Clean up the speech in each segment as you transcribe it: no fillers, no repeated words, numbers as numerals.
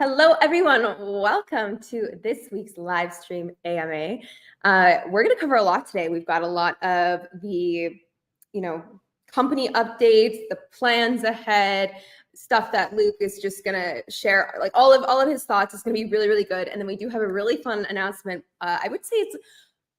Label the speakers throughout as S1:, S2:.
S1: Hello, everyone. Welcome to this week's live stream AMA. We're going to cover a lot today. We've got a lot of the, company updates, the plans ahead, stuff that Luke is just going to share. Like all of his thoughts is going to be really, really good. And then we do have a really fun announcement. I would say it's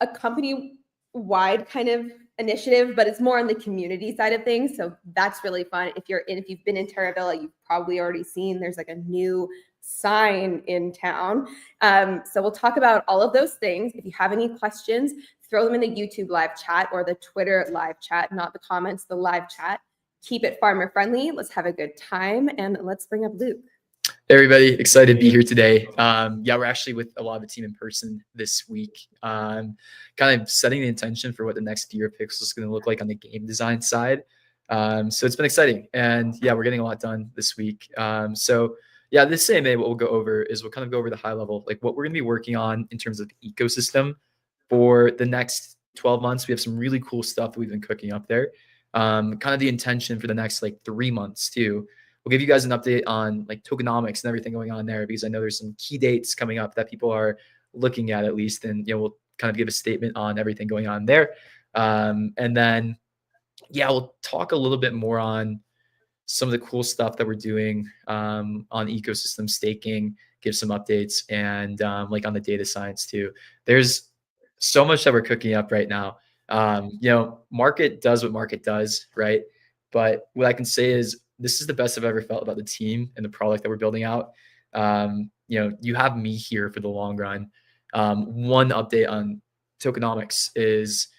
S1: a company-wide kind of initiative, but it's more on the community side of things. So that's really fun. If you've been in Terravilla, you've probably already seen there's like a new sign in town. So we'll talk about all of those things. If you have any questions, throw them in the YouTube live chat or the Twitter live chat, not the comments, the live chat. Keep it farmer friendly. Let's have a good time, and let's bring up Luke.
S2: Hey everybody, excited to be here today. We're actually with a lot of the team in person this week, kind of setting the intention for what the next year of Pixel is going to look like on the game design side. So it's been exciting, and we're getting a lot done this week. This AMA, what we'll go over is we'll kind of go over the high level, like what we're going to be working on in terms of the ecosystem for the next 12 months. We have some really cool stuff that we've been cooking up there. Kind of the intention for the next like 3 months too. We'll give you guys an update on like tokenomics and everything going on there, because I know there's some key dates coming up that people are looking at least. And, we'll kind of give a statement on everything going on there. And then, we'll talk a little bit more on some of the cool stuff that we're doing on ecosystem staking, give some updates, and like on the data science too. There's so much that we're cooking up right now. Market does what market does, right? But what I can say is this is the best I've ever felt about the team and the product that we're building out. You have me here for the long run. One update on tokenomics is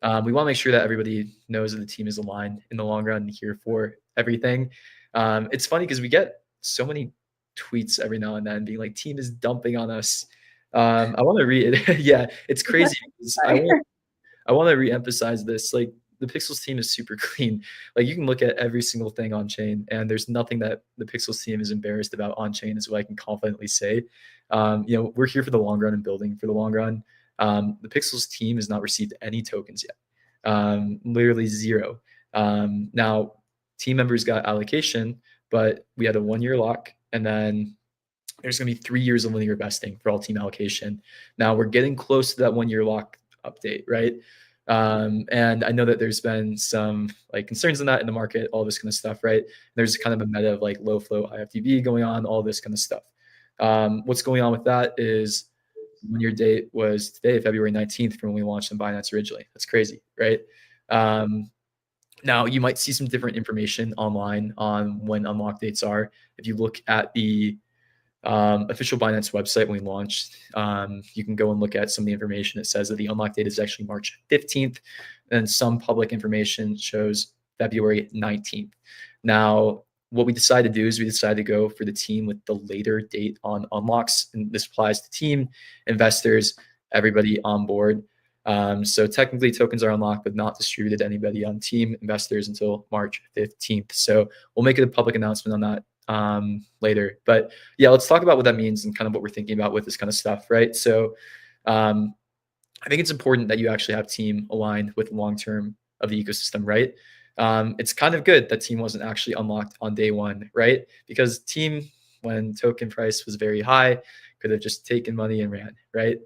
S2: we want to make sure that everybody knows that the team is aligned in the long run here for everything. It's funny because we get so many tweets every now and then being like, team is dumping on us. I want to read it. It's crazy. I want to reemphasize this. Like, the Pixels team is super clean. Like, you can look at every single thing on chain, and there's nothing that the Pixels team is embarrassed about on chain, is what I can confidently say. We're here for the long run and building for the long run. The Pixels team has not received any tokens yet, literally zero. Now, team members got allocation, but we had a 1-year lock, and then there's going to be 3 years of linear vesting for all team allocation. Now we're getting close to that 1-year lock update, right? And I know that there's been some like concerns on that in the market, all this kind of stuff, right? There's kind of a meta of like low flow IFTV going on, all this kind of stuff. What's going on with that is 1-year date was today, February 19th, from when we launched on Binance originally. That's crazy, right? Now you might see some different information online on when unlock dates are. If you look at the official Binance website when we launched, you can go and look at some of the information. It says that the unlock date is actually March 15th, and some public information shows February 19th. Now, what we decided to do is we decided to go for the team with the later date on unlocks, and this applies to team, investors, everybody on board. So technically tokens are unlocked but not distributed to anybody on team investors until March 15th. So we'll make a public announcement on that later. But let's talk about what that means and kind of what we're thinking about with this kind of stuff, right? So I think it's important that you actually have team aligned with long-term of the ecosystem, right? It's kind of good that team wasn't actually unlocked on day one, right? Because team, when token price was very high, could have just taken money and ran, right?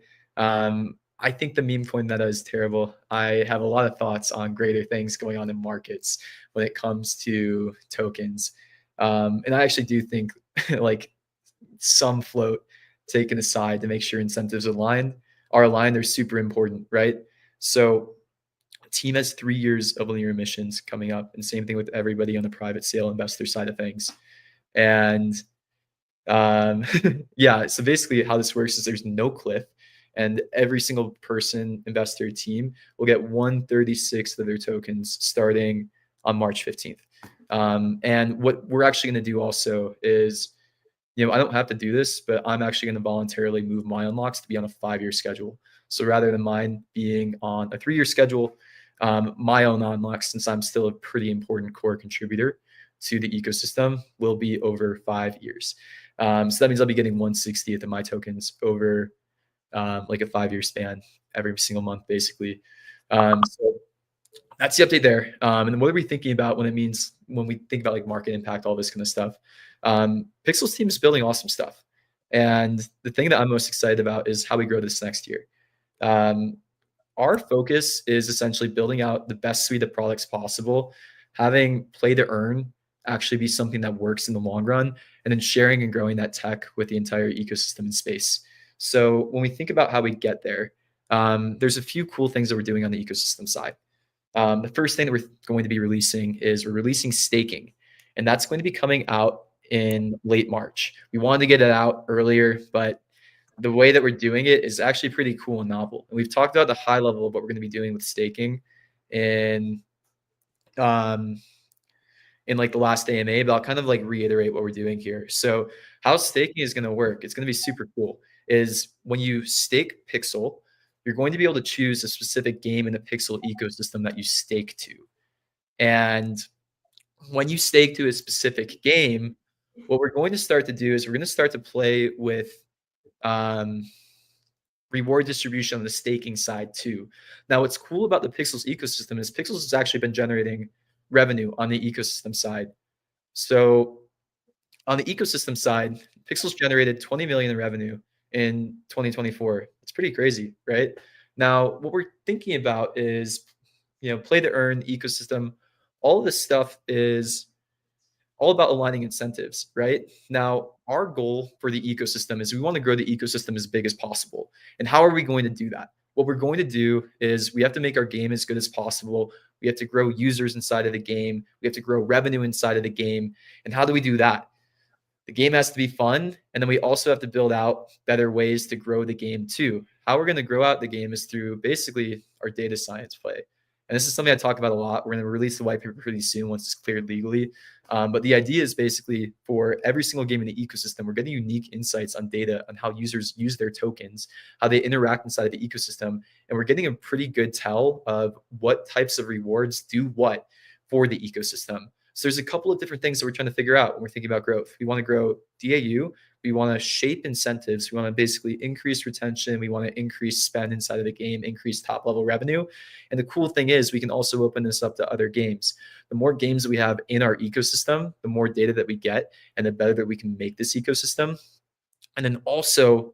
S2: I think the meme coin meta is terrible. I have a lot of thoughts on greater things going on in markets when it comes to tokens. And I actually do think like some float taken aside to make sure incentives are aligned are super important, right? So team has 3 years of linear emissions coming up, and same thing with everybody on the private sale investor side of things. And so basically how this works is there's no cliff, and every single person, investor, team will get 1/36 of their tokens starting on March 15th. And what we're actually going to do also is, I don't have to do this, but I'm actually going to voluntarily move my unlocks to be on a 5-year schedule. So rather than mine being on a 3-year schedule, my own unlocks, since I'm still a pretty important core contributor to the ecosystem, will be over 5 years. So that means I'll be getting 1/60th of my tokens over like a 5-year span every single month, basically. So that's the update there. And what are we thinking about when we think about like market impact, all this kind of stuff? Pixel's team is building awesome stuff. And the thing that I'm most excited about is how we grow this next year. Um, our focus is essentially building out the best suite of products possible, having play to earn actually be something that works in the long run, and then sharing and growing that tech with the entire ecosystem and space. So when we think about how we get there, there's a few cool things that we're doing on the ecosystem side. The first thing that we're going to be releasing is we're releasing staking, and that's going to be coming out in late March. We wanted to get it out earlier, but the way that we're doing it is actually pretty cool and novel. And we've talked about the high level of what we're going to be doing with staking in um, in like the last AMA, but I'll kind of like reiterate what we're doing here. So how staking is going to work, it's going to be super cool, is when you stake Pixel, you're going to be able to choose a specific game in the Pixel ecosystem that you stake to. And when you stake to a specific game, what we're going to start to do is we're going to start to play with um, reward distribution on the staking side too. Now, what's cool about the Pixels ecosystem is Pixels has actually been generating revenue on the ecosystem side. So on the ecosystem side, Pixels generated 20 million in revenue in 2024. It's pretty crazy, right? Now, what we're thinking about is, play to earn ecosystem. All of this stuff is all about aligning incentives, right? Now, our goal for the ecosystem is we want to grow the ecosystem as big as possible. And how are we going to do that? What we're going to do is we have to make our game as good as possible. We have to grow users inside of the game. We have to grow revenue inside of the game. And how do we do that? The game has to be fun. And then we also have to build out better ways to grow the game too. How we're going to grow out the game is through basically our data science play. And this is something I talk about a lot. We're going to release the white paper pretty soon once it's cleared legally. But the idea is basically for every single game in the ecosystem, we're getting unique insights on data on how users use their tokens, how they interact inside of the ecosystem. And we're getting a pretty good tell of what types of rewards do what for the ecosystem. So there's a couple of different things that we're trying to figure out when we're thinking about growth. We want to grow DAU. We want to shape incentives. We want to basically increase retention. We want to increase spend inside of the game, increase top level revenue. And the cool thing is we can also open this up to other games. The more games that we have in our ecosystem, the more data that we get and the better that we can make this ecosystem. And then also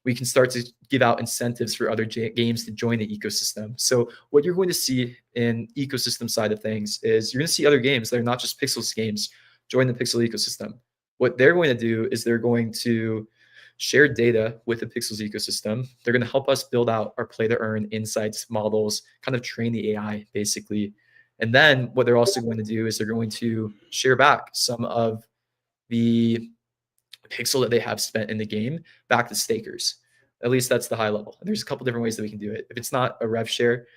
S2: we can start to give out incentives for other games to join the ecosystem. So what you're going to see in ecosystem side of things is you're going to see other games that are not just Pixels games join the Pixel ecosystem. What they're going to do is they're going to share data with the Pixels ecosystem. They're going to help us build out our play to earn insights models, kind of train the AI basically. And then what they're also going to do is they're going to share back some of the pixel that they have spent in the game back to stakers. At least that's the high level. And there's a couple different ways that we can do it. If it's not a rev share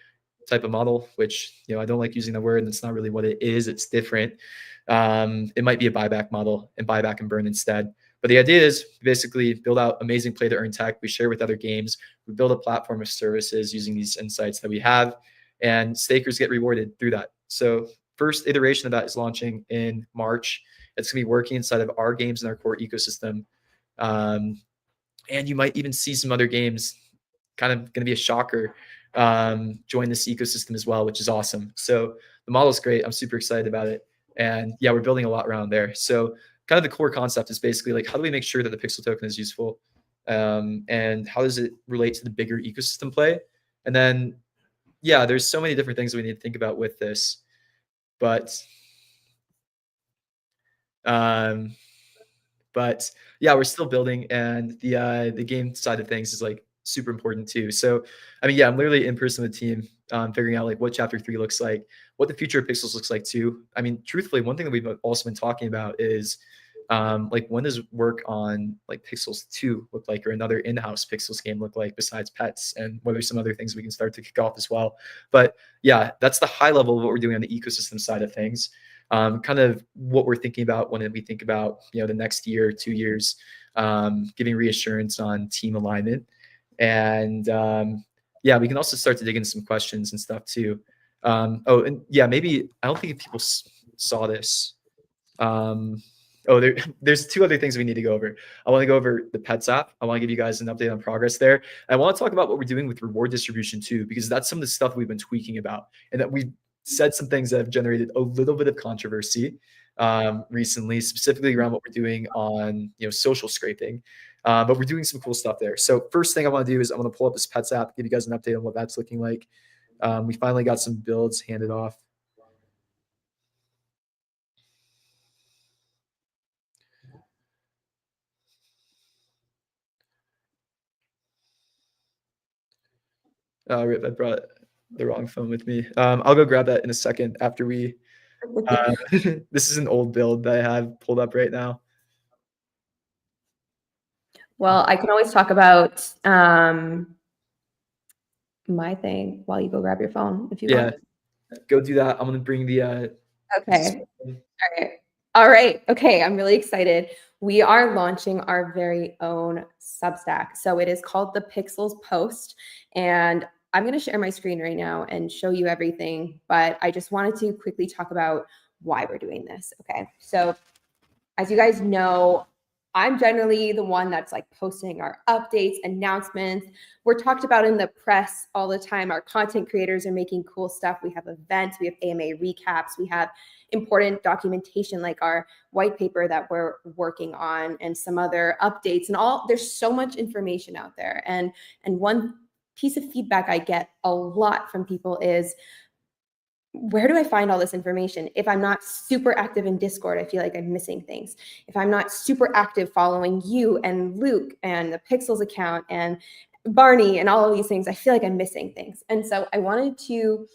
S2: type of model, which I don't like using the word, and it's not really what it is. It's different. It might be a buyback model and buyback and burn instead. But the idea is basically build out amazing play to earn tech. We share with other games. We build a platform of services using these insights that we have, and stakers get rewarded through that. So first iteration of that is launching in March. It's going to be working inside of our games in our core ecosystem. And you might even see some other games, kind of going to be a shocker, join this ecosystem as well, which is awesome. So the model is great. I'm super excited about it. And yeah, we're building a lot around there. So kind of the core concept is basically like, how do we make sure that the Pixel token is useful? And how does it relate to the bigger ecosystem play? And then, yeah, there's so many different things we need to think about with this. But yeah, we're still building, and the game side of things is like super important too. So I mean, yeah, I'm literally in person with the team, figuring out like what chapter 3 looks like, what the future of Pixels looks like too. I mean, truthfully, one thing that we've also been talking about is like when does work on like Pixels 2 look like, or another in-house Pixels game look like besides pets, and what are some other things we can start to kick off as well. But yeah, that's the high level of what we're doing on the ecosystem side of things. Kind of what we're thinking about when we think about the next year, 2 years, giving reassurance on team alignment. And yeah, we can also start to dig into some questions and stuff too. Oh, and yeah, maybe I don't think people saw this. There's 2 other things we need to go over. I want to go over the Pets app. I want to give you guys an update on progress there. I want to talk about what we're doing with reward distribution too, because that's some of the stuff we've been tweaking about, and that we've said some things that have generated a little bit of controversy. recently, specifically around what we're doing on social scraping. But we're doing some cool stuff there. So first thing I want to do is I'm going to pull up this Pets app, give you guys an update on what that's looking like. We finally got some builds handed off. Rip, I brought the wrong phone with me. I'll go grab that in a second after we. This is an old build that I have pulled up right now.
S1: Well, I can always talk about my thing while you go grab your phone if you want.
S2: Go do that. I'm gonna bring the.
S1: Okay. All right. Okay. I'm really excited. We are launching our very own Substack. So it is called the Pixels Post. And I'm going to share my screen right now and show you everything. But I just wanted to quickly talk about why we're doing this. Okay. So as you guys know, I'm generally the one that's like posting our updates, announcements. We're talked about in the press all the time. Our content creators are making cool stuff. We have events, we have AMA recaps, we have important documentation like our white paper that we're working on and some other updates and all. There's so much information out there. And one piece of feedback I get a lot from people is, where do I find all this information? If I'm not super active in Discord, I feel like I'm missing things. If I'm not super active following you and Luke and the Pixels account and Barney and all of these things, I feel like I'm missing things. And so I wanted to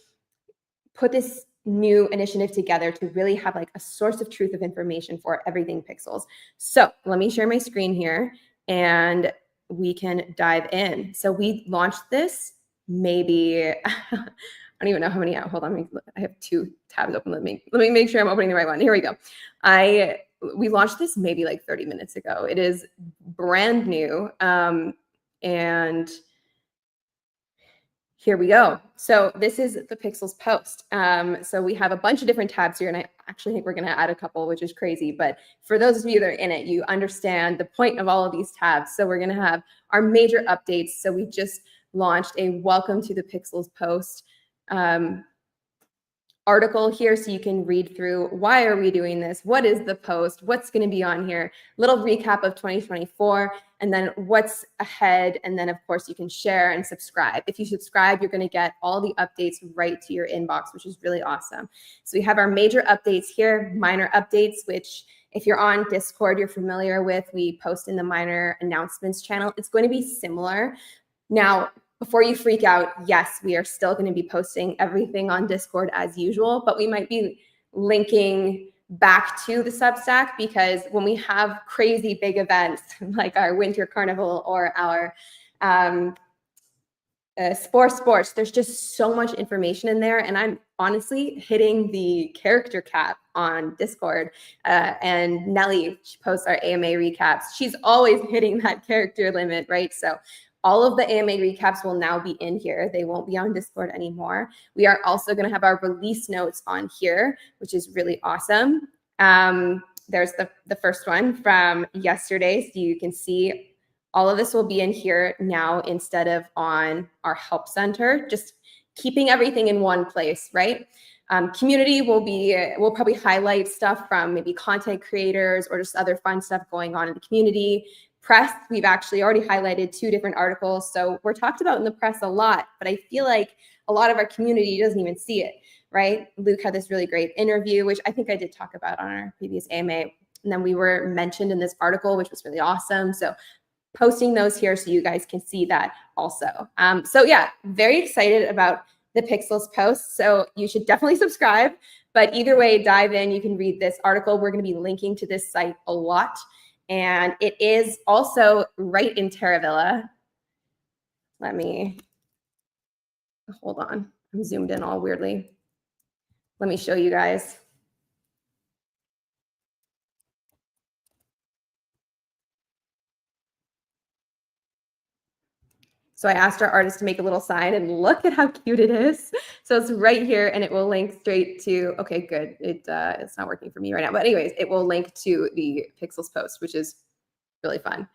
S1: put this new initiative together to really have like a source of truth of information for everything Pixels. So let me share my screen here and we can dive in. So we launched this maybe I don't even know how many. Hold on, I have two tabs open. Let me make sure I'm opening the right one. Here we go. We launched this maybe like 30 minutes ago. It is brand new, and here we go. So this is the Pixels Post. So we have a bunch of different tabs here, and I actually think we're going to add a couple, which is crazy. But for those of you that are in it, you understand the point of all of these tabs. So we're going to have our major updates. So we just launched a welcome to the Pixels Post article here, so you can read through why are we doing this, what is the post, what's going to be on here, little recap of 2024, and then what's ahead. And then of course you can share and subscribe. If you subscribe, you're going to get all the updates right to your inbox, which is really awesome. So we have our major updates here, minor updates, which if you're on Discord, you're familiar with. We post in the minor announcements channel. It's going to be similar. Now, before you freak out, yes, we are still going to be posting everything on Discord as usual, but we might be linking back to the Substack, because when we have crazy big events like our Winter Carnival or our sports, there's just so much information in there. And I'm honestly hitting the character cap on Discord. And Nelly, she posts our AMA recaps. She's always hitting that character limit, right? So all of the AMA recaps will now be in here. They won't be on Discord anymore. We are also going to have our release notes on here, which is really awesome. There's the first one from yesterday. So you can see all of this will be in here now instead of on our help center, just keeping everything in one place, right? Community we'll probably highlight stuff from maybe content creators or just other fun stuff going on in the community. Press, we've actually already highlighted 2 different articles. So we're talked about in the press a lot, but I feel like a lot of our community doesn't even see it, right? Luke had this really great interview, which I think I did talk about on our previous AMA. And then we were mentioned in this article, which was really awesome. So posting those here so you guys can see that also. So yeah, very excited about the Pixels Post. So you should definitely subscribe. But either way, dive in. You can read this article. We're going to be linking to this site a lot. And it is also right in Terravilla. Let me, hold on. I'm zoomed in all weirdly. Let me show you guys. So I asked our artist to make a little sign, and look at how cute it is. So it's right here, and it will link straight to, okay, good. It's not working for me right now. But anyways, it will link to the Pixels Post, which is really fun.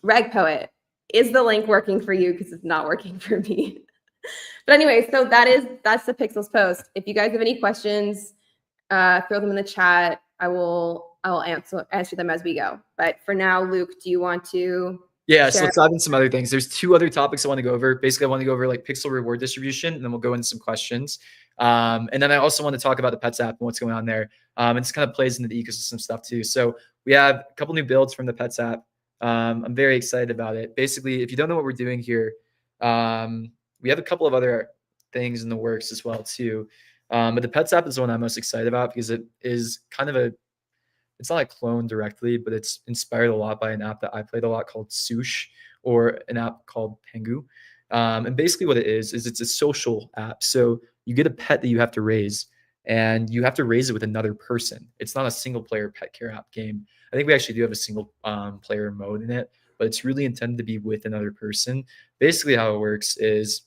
S1: Rag Poet, is the link working for you? Because it's not working for me. But anyway, so that's the Pixels Post. If you guys have any questions, throw them in the chat. I will answer them as we go. But for now, Luke, do you want to
S2: Yeah, so
S1: share?
S2: let's dive into some other things. There's two other topics I want to go over. Basically, I want to go over like pixel reward distribution, and then we'll go into some questions. And then I also want to talk about the Pets app and what's going on there. And this kind of plays into the ecosystem stuff too. So we have a couple new builds from the Pets app. I'm very excited about it. Basically, if you don't know what we're doing here, we have a couple of other things in the works as well too. But the Pets app is the one I'm most excited about because it is kind of it's not a clone directly, but it's inspired a lot by an app that I played a lot called Sush, or an app called Pengu. And basically what it is it's a social app. So you get a pet that you have to raise, and you have to raise it with another person. It's not a single player pet care app game. I think we actually do have a single player mode in it, but it's really intended to be with another person. Basically how it works is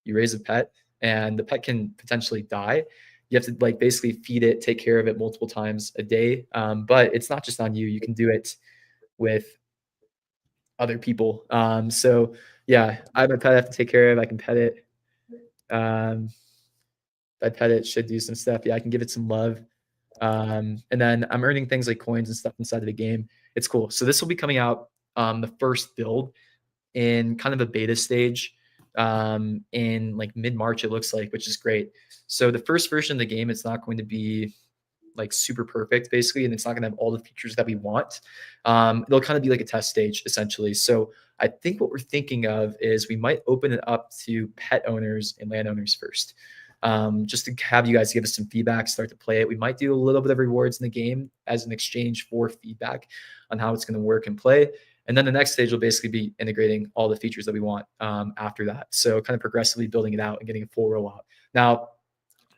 S2: you raise a pet, and the pet can potentially die. You have to like basically feed it, take care of it multiple times a day. But it's not just on you. You can do it with other people. So yeah, I have a pet I have to take care of. I can pet it. If I pet it, should do some stuff. Yeah, I can give it some love. And then I'm earning things like coins and stuff inside of the game. It's cool. So this will be coming out the first build in kind of a beta stage in like mid-March, it looks like, which is great. So the first version of the game, it's not going to be like super perfect basically, and it's not going to have all the features that we want. It'll kind of be like a test stage essentially. So I think what we're thinking of is we might open it up to pet owners and landowners first, just to have you guys give us some feedback, start to play it. We might do a little bit of rewards in the game as an exchange for feedback on how it's going to work and play. And then the next stage will basically be integrating all the features that we want after that. So kind of progressively building it out and getting a full rollout. Now,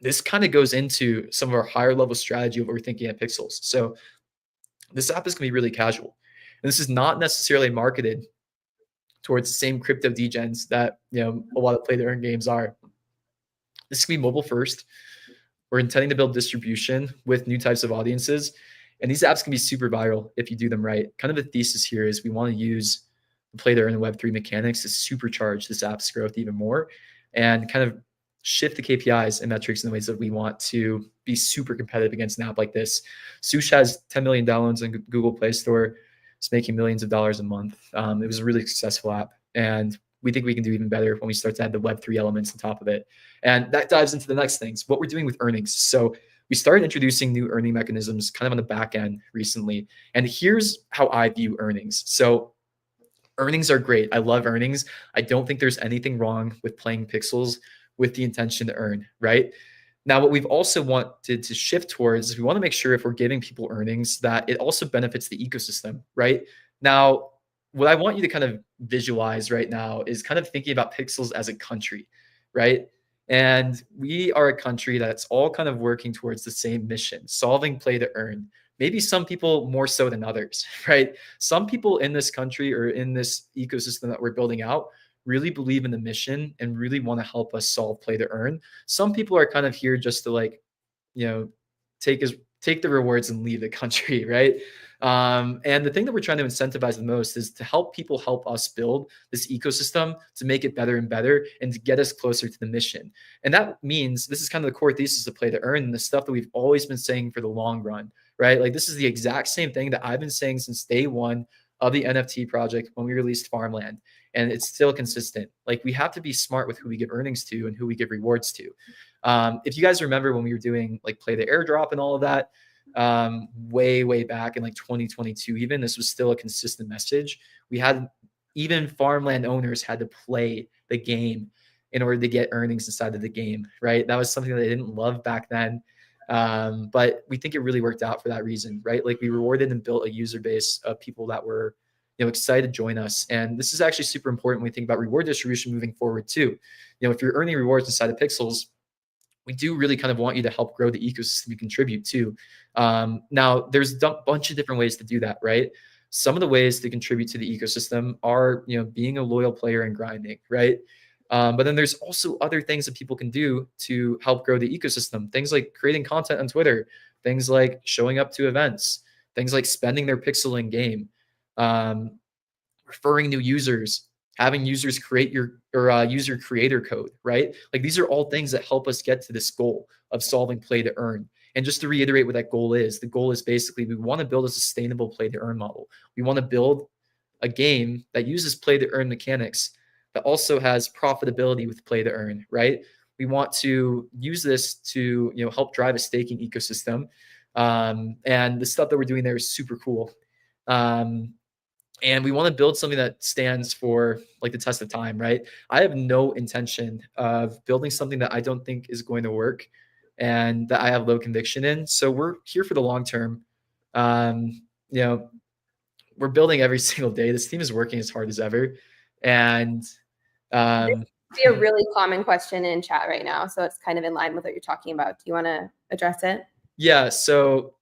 S2: this kind of goes into some of our higher level strategy of what we're thinking at Pixels. So this app is going to be really casual. And this is not necessarily marketed towards the same crypto degens that a lot of play to earn games are. This can be mobile first. We're intending to build distribution with new types of audiences. And these apps can be super viral if you do them right. Kind of the thesis here is we want to use the play to earn Web3 mechanics to supercharge this app's growth even more and kind of shift the KPIs and metrics in the ways that we want to be super competitive against an app like this. Sush has 10 million downloads on Google Play Store. It's making millions of dollars a month. It was a really successful app. And we think we can do even better when we start to add the Web3 elements on top of it. And that dives into the next things, what we're doing with earnings. So we started introducing new earning mechanisms kind of on the back end recently. And here's how I view earnings. So earnings are great. I love earnings. I don't think there's anything wrong with playing Pixels with the intention to earn, right? Now, what we've also wanted to shift towards is we want to make sure if we're giving people earnings that it also benefits the ecosystem, right? Now, what I want you to kind of visualize right now is kind of thinking about Pixels as a country, right? And we are a country that's all kind of working towards the same mission, solving play to earn. Maybe some people more so than others, right? Some people in this country or in this ecosystem that we're building out really believe in the mission and really want to help us solve play to earn. Some people are kind of here just to like, take the rewards and leave the country, right? And the thing that we're trying to incentivize the most is to help people help us build this ecosystem to make it better and better and to get us closer to the mission. And that means this is kind of the core thesis of play to earn and the stuff that we've always been saying for the long run, right? Like this is the exact same thing that I've been saying since day one of the NFT project when we released Farmland. And it's still consistent. Like we have to be smart with who we give earnings to and who we give rewards to. If you guys remember when we were doing like play the airdrop and all of that, way back in like 2022, even this was still a consistent message. We had even farmland owners had to play the game in order to get earnings inside of the game, right? That was something that they didn't love back then. But we think it really worked out for that reason, right? Like we rewarded and built a user base of people that were excited to join us. And this is actually super important when we think about reward distribution moving forward too. If you're earning rewards inside of Pixels, we do really kind of want you to help grow the ecosystem you contribute to. Now, there's a bunch of different ways to do that, right? Some of the ways to contribute to the ecosystem are, being a loyal player and grinding, right? But then there's also other things that people can do to help grow the ecosystem. Things like creating content on Twitter, things like showing up to events, things like spending their pixel in game, referring new users, having users create your user creator code, right? Like these are all things that help us get to this goal of solving play to earn. And just to reiterate what that goal is, the goal is basically we want to build a sustainable play to earn model. We want to build a game that uses play to earn mechanics that also has profitability with play to earn, right? We want to use this to help drive a staking ecosystem. And the stuff that we're doing there is super cool. And we want to build something that stands for like the test of time, right? I have no intention of building something that I don't think is going to work and that I have low conviction in. So we're here for the long term. Um, you know, we're building every single day. This team is working as hard as ever. And
S1: This be a really common question in chat right now, so it's kind of in line with what you're talking about. Do you want to address it?
S2: Yeah, so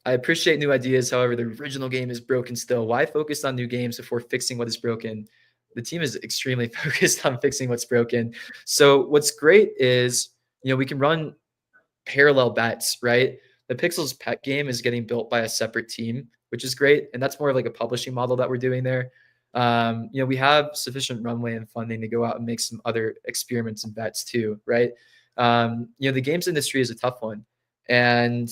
S2: I appreciate new ideas. However, the original game is broken still. Why focus on new games before fixing what is broken? The team is extremely focused on fixing what's broken. So what's great is, we can run parallel bets, right? The Pixels pet game is getting built by a separate team, which is great. And that's more of like a publishing model that we're doing there. We have sufficient runway and funding to go out and make some other experiments and bets too, right? The games industry is a tough one. And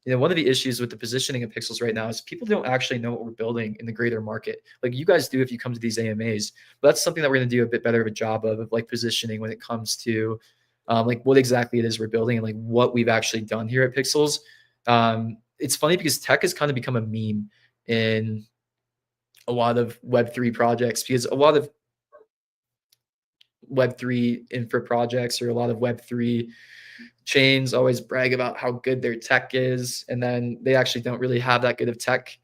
S2: one of the issues with the positioning of Pixels right now is people don't actually know what we're building in the greater market. Like you guys do if you come to these AMAs, but that's something that we're going to do a bit better of a job of like positioning when it comes to like what exactly it is we're building and like what we've actually done here at Pixels. It's funny because tech has kind of become a meme in a lot of Web3 projects because a lot of Web3 infra projects or a lot of Web3 chains always brag about how good their tech is, and then they actually don't really have that good of tech.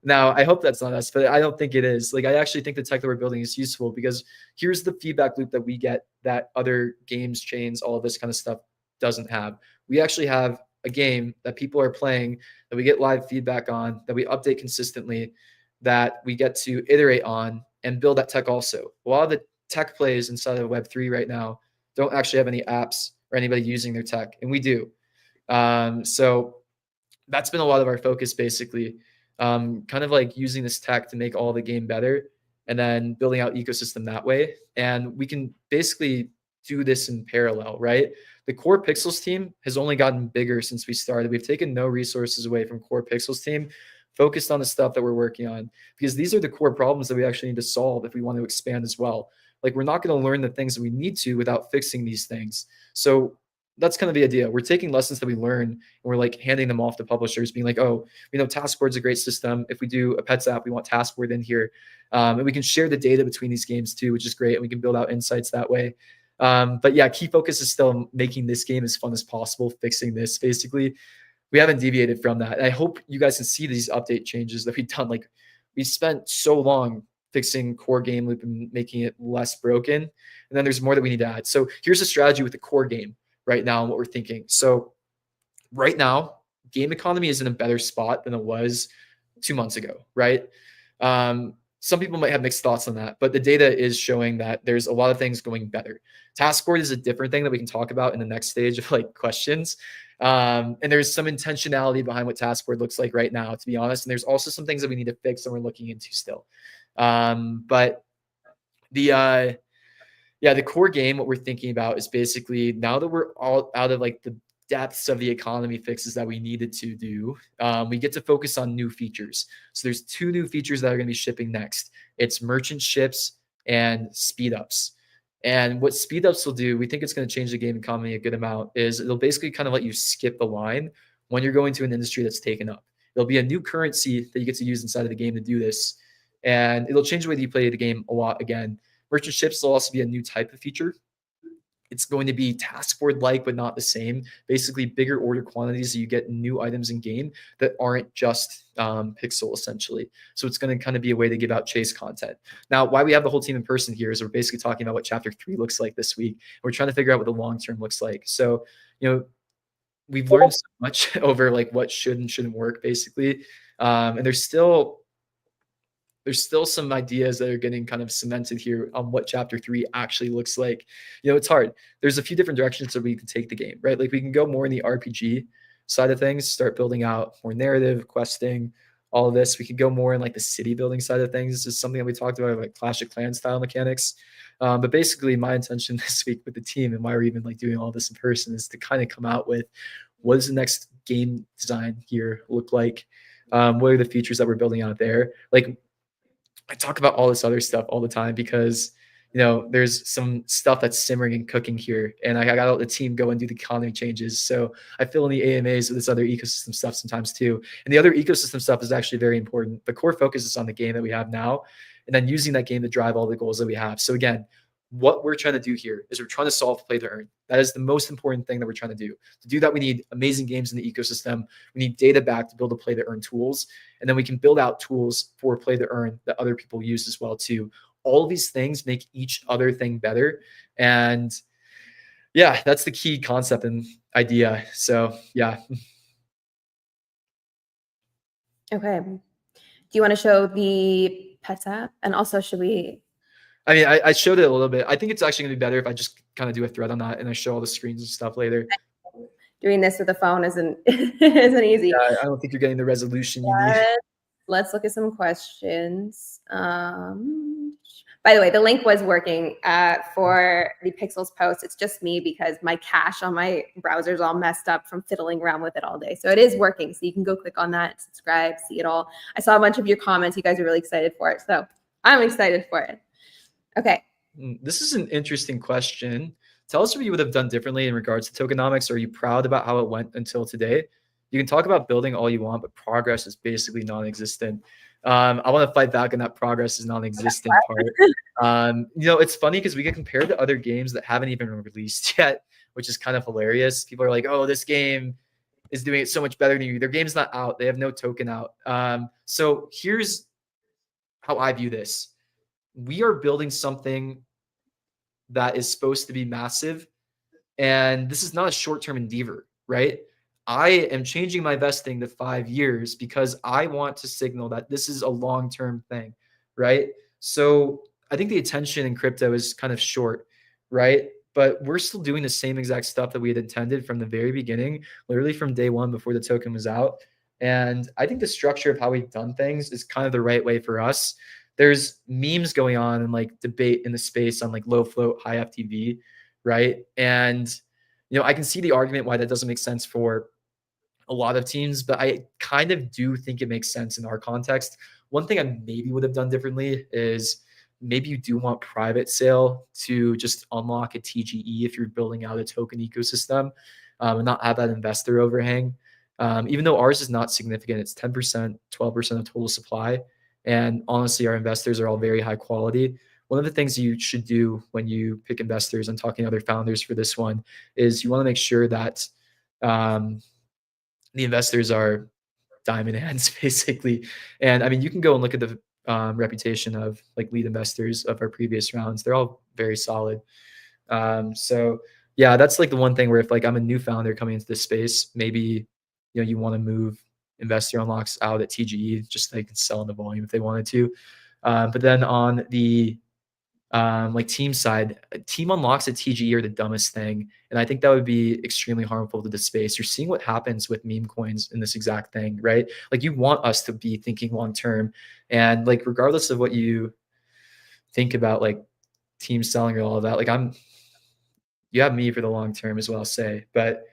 S2: Now, I hope that's not us, but I don't think it is. Like, I actually think the tech that we're building is useful because here's the feedback loop that we get that other games, chains, all of this kind of stuff doesn't have. We actually have a game that people are playing, that we get live feedback on, that we update consistently, that we get to iterate on and build that tech also. A lot of the tech plays inside of Web3 right now don't actually have any apps or anybody using their tech, and we do. So that's been a lot of our focus, basically, kind of like using this tech to make all the game better and then building out ecosystem that way. And we can basically do this in parallel, right? The core Pixels team has only gotten bigger since we started. We've taken no resources away from core Pixels team, focused on the stuff that we're working on, because these are the core problems that we actually need to solve if we want to expand as well. Like, we're not going to learn the things that we need to without fixing these things. So that's kind of the idea. We're taking lessons that we learn and we're like handing them off to publishers, being like, oh, Taskboard's a great system. If we do a pets app, we want Taskboard in here. And we can share the data between these games too, which is great. And we can build out insights that way. But yeah, key focus is still making this game as fun as possible, fixing this basically. We haven't deviated from that. And I hope you guys can see these update changes that we've done. Like, we spent so long fixing core game loop and making it less broken. And then there's more that we need to add. So here's a strategy with the core game right now and what we're thinking. So right now, game economy is in a better spot than it was 2 months ago, right? Some people might have mixed thoughts on that, but the data is showing that there's a lot of things going better. Taskboard is a different thing that we can talk about in the next stage of like questions. And there's some intentionality behind what Taskboard looks like right now, to be honest. And there's also some things that we need to fix and we're looking into still. But the core game, what we're thinking about is basically, now that we're all out of like the depths of the economy fixes that we needed to do, we get to focus on new features. So there's 2 new features that are going to be shipping next. It's merchant ships and speed ups. And what speed ups will do, we think it's going to change the game economy a good amount, is it'll basically kind of let you skip the line when you're going to an industry that's taken up. There'll be a new currency that you get to use inside of the game to do this. And it'll change the way that you play the game a lot again. Merchant ships will also be a new type of feature. It's going to be Taskboard-like, but not the same. Basically, bigger order quantities, so you get new items in game that aren't just pixel, essentially. So it's going to kind of be a way to give out chase content. Now, why we have the whole team in person here is we're basically talking about what Chapter 3 looks like this week. We're trying to figure out what the long-term looks like. So, we've learned so much over like what should and shouldn't work, basically. And there's still some ideas that are getting kind of cemented here on what Chapter 3 actually looks like. It's hard. There's a few different directions that we can take the game, right? Like, we can go more in the RPG side of things, start building out more narrative, questing, all of this. We could go more in like the city building side of things. This is something that we talked about, like Clash of Clans style mechanics. But basically, my intention this week with the team and why we're even like doing all this in person is to kind of come out with what does the next game design here look like? What are the features that we're building out there? Like, I talk about all this other stuff all the time because there's some stuff that's simmering and cooking here, and I got to let the team go and do the economy changes. So I fill in the AMAs with this other ecosystem stuff sometimes too. And the other ecosystem stuff is actually very important. The core focus is on the game that we have now, and then using that game to drive all the goals that we have. So again, what we're trying to do here is we're trying to solve play to earn. That is the most important thing that we're trying to do. To do that, we need amazing games in the ecosystem. We need data back to build a play to earn tools. And then we can build out tools for play to earn that other people use as well too. All of these things make each other thing better. And yeah, that's the key concept and idea. So yeah.
S1: Okay. Do you want to show the pets app? And also, should we?
S2: I mean, I showed it a little bit. I think it's actually going to be better if I just kind of do a thread on that and I show all the screens and stuff later.
S1: Doing this with a phone isn't easy.
S2: Yeah, I don't think you're getting the resolution you need.
S1: Let's look at some questions. By the way, the link was working for the Pixels post. It's just me because my cache on my browser is all messed up from fiddling around with it all day. So it is working. So you can go click on that, subscribe, see it all. I saw a bunch of your comments. You guys are really excited for it. So I'm excited for it. Okay.
S2: This is an interesting question. Tell us what you would have done differently in regards to tokenomics. Are you proud about how it went until today? You can talk about building all you want, but progress is basically non-existent. I want to fight back on that progress is non-existent part. It's funny because we get compared to other games that haven't even released yet, which is kind of hilarious. People are like, oh, this game is doing it so much better than you. Their game's not out. They have no token out. So here's how I view this. We are building something that is supposed to be massive. And this is not a short-term endeavor, right? I am changing my vesting to 5 years because I want to signal that this is a long-term thing, right? So I think the attention in crypto is kind of short, right? But we're still doing the same exact stuff that we had intended from the very beginning, literally from day one before the token was out. And I think the structure of how we've done things is kind of the right way for us. There's memes going on and like debate in the space on like low float, high FTV, right? And I can see the argument why that doesn't make sense for a lot of teams, but I kind of do think it makes sense in our context. One thing I maybe would have done differently is maybe you do want private sale to just unlock a TGE if you're building out a token ecosystem and not have that investor overhang. Even though ours is not significant, it's 10%, 12% of total supply. And honestly, our investors are all very high quality. One of the things you should do when you pick investors, and talking to other founders for this one, is you want to make sure that the investors are diamond hands, basically. And I mean, you can go and look at the reputation of like lead investors of our previous rounds. They're all very solid. So yeah, that's like the one thing where if like I'm a new founder coming into this space, maybe you want to move investor unlocks out at TGE just so they can sell in the volume if they wanted to. But then on the like team side, team unlocks at TGE are the dumbest thing. And I think that would be extremely harmful to the space. You're seeing what happens with meme coins in this exact thing, right? Like you want us to be thinking long-term, and like, regardless of what you think about like team selling or all of that, like you have me for the long term as well, say, but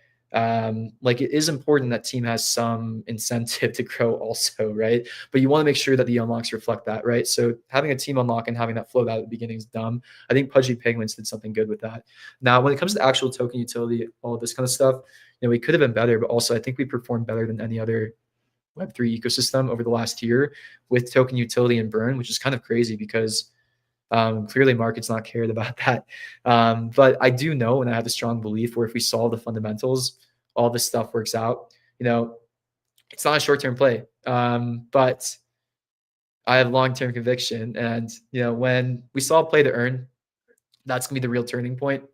S2: like it is important that team has some incentive to grow also, right? But you want to make sure that the unlocks reflect that, right? So having a team unlock and having that float out at the beginning is dumb. I think Pudgy Penguins did something good with that. Now, when it comes to actual token utility, all of this kind of stuff, we could have been better, but also I think we performed better than any other Web3 ecosystem over the last year with token utility and burn, which is kind of crazy because clearly market's not cared about that. But I do know, and I have a strong belief where if we solve the fundamentals, all this stuff works out. It's not a short-term play, but I have long-term conviction. And, when we solve play to earn, that's gonna be the real turning point.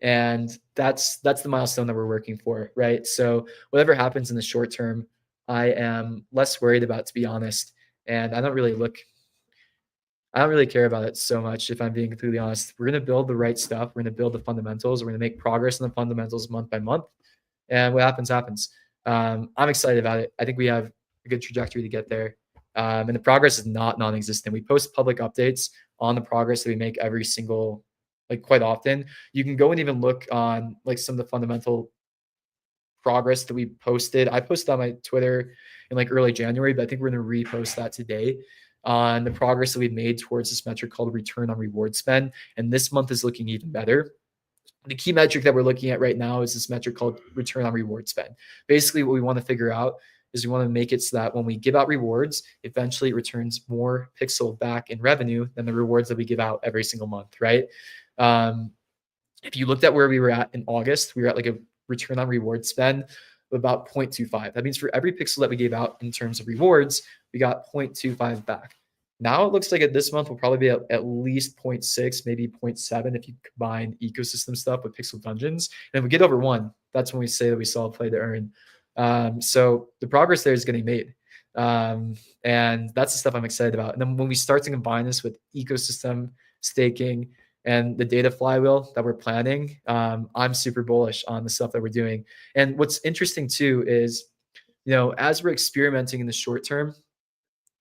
S2: And that's the milestone that we're working for, right? So whatever happens in the short term, I am less worried about, to be honest. And I don't really care about it so much, if I'm being completely honest. We're going to build the right stuff. We're going to build the fundamentals. We're going to make progress in the fundamentals month by month. And what happens, happens. I'm excited about it. I think we have a good trajectory to get there. And the progress is not non-existent. We post public updates on the progress that we make every single, like quite often. You can go and even look on like some of the fundamental progress that we posted. I posted on my Twitter in like early January, but I think we're going to repost that today on the progress that we've made towards this metric called return on reward spend. And this month is looking even better. The key metric that we're looking at right now is this metric called return on reward spend. Basically, what we want to figure out is we want to make it so that when we give out rewards, eventually it returns more pixel back in revenue than the rewards that we give out every single month, right? If you looked at where we were at in August, we were at like a return on reward spend of about 0.25. That means for every pixel that we gave out in terms of rewards, we got 0.25 back. Now it looks like at this month, we'll probably be at least 0.6, maybe 0.7 if you combine ecosystem stuff with Pixel Dungeons. And if we get over 1, that's when we say that we saw a play to earn. So the progress there is getting made. And that's the stuff I'm excited about. And then when we start to combine this with ecosystem staking and the data flywheel that we're planning, I'm super bullish on the stuff that we're doing. And what's interesting too is, as we're experimenting in the short term,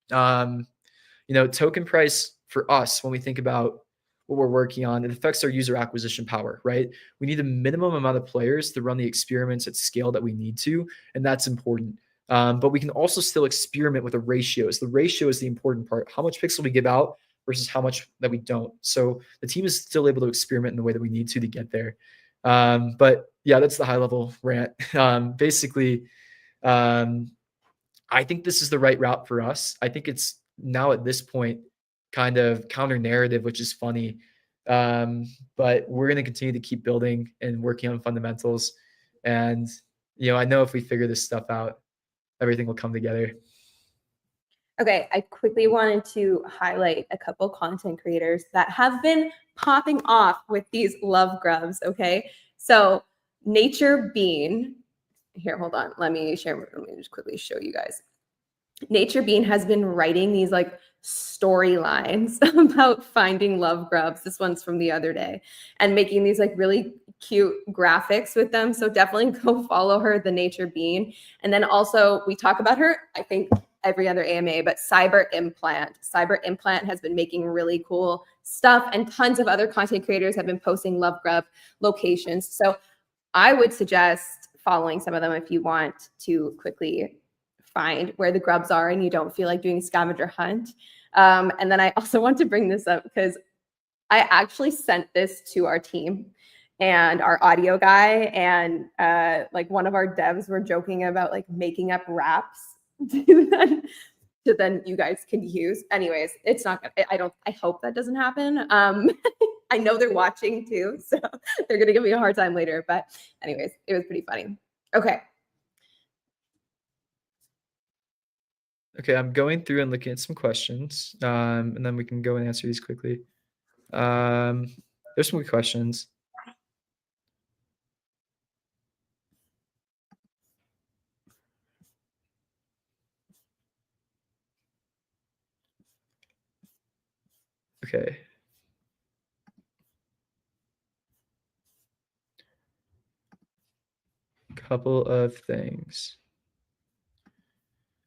S2: token price for us, when we think about what we're working on, it affects our user acquisition power, right? We need a minimum amount of players to run the experiments at scale that we need to, and that's important. But we can also still experiment with the ratios. The ratio is the important part. How much pixel we give out versus how much that we don't. So the team is still able to experiment in the way that we need to get there. But yeah, that's the high level rant. Basically, I think this is the right route for us. I think it's now at this point kind of counter narrative, which is funny. But we're going to continue to keep building and working on fundamentals. And, I know if we figure this stuff out, everything will come together.
S1: Okay, I quickly wanted to highlight a couple content creators that have been popping off with these love grubs, okay? So Nature Bean, here, hold on. Let me just quickly show you guys. Nature Bean has been writing these like storylines about finding love grubs. This one's from the other day, and making these like really cute graphics with them. So definitely go follow her, the Nature Bean. And then also we talk about her, I think every other AMA, but Cyber Implant. Cyber Implant has been making really cool stuff, and tons of other content creators have been posting love grub locations. So I would suggest following some of them if you want to quickly find where the grubs are and you don't feel like doing a scavenger hunt. And then I also want to bring this up because I actually sent this to our team and our audio guy, and like one of our devs were joking about like making up raps to then you guys can use. Anyways, it's not gonna, I hope that doesn't happen. I know they're watching too, so they're gonna give me a hard time later. But anyways, it was pretty funny. Okay.
S2: Okay, I'm going through and looking at some questions, and then we can go and answer these quickly. There's some good questions. Okay. Couple of things.